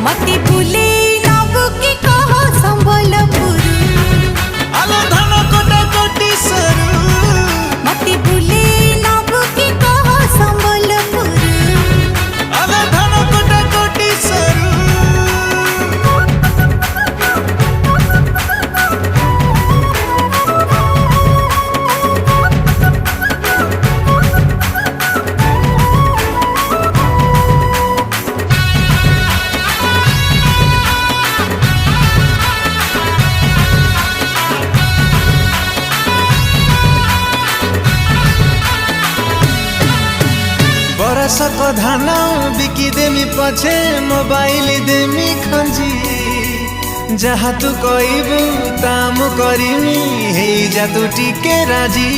मती बुले नबु की कह संबलपुर आलो धन कोटा कोटी सरू मती बुले नबु की कह संबलपुर आलो धन कोटा कोटी सरू बरसक धान बिकी देमी पछे मोबाइल देमी खंजी जहाँ तू कहबू ताम करिमी हे जा तू टिके राजी।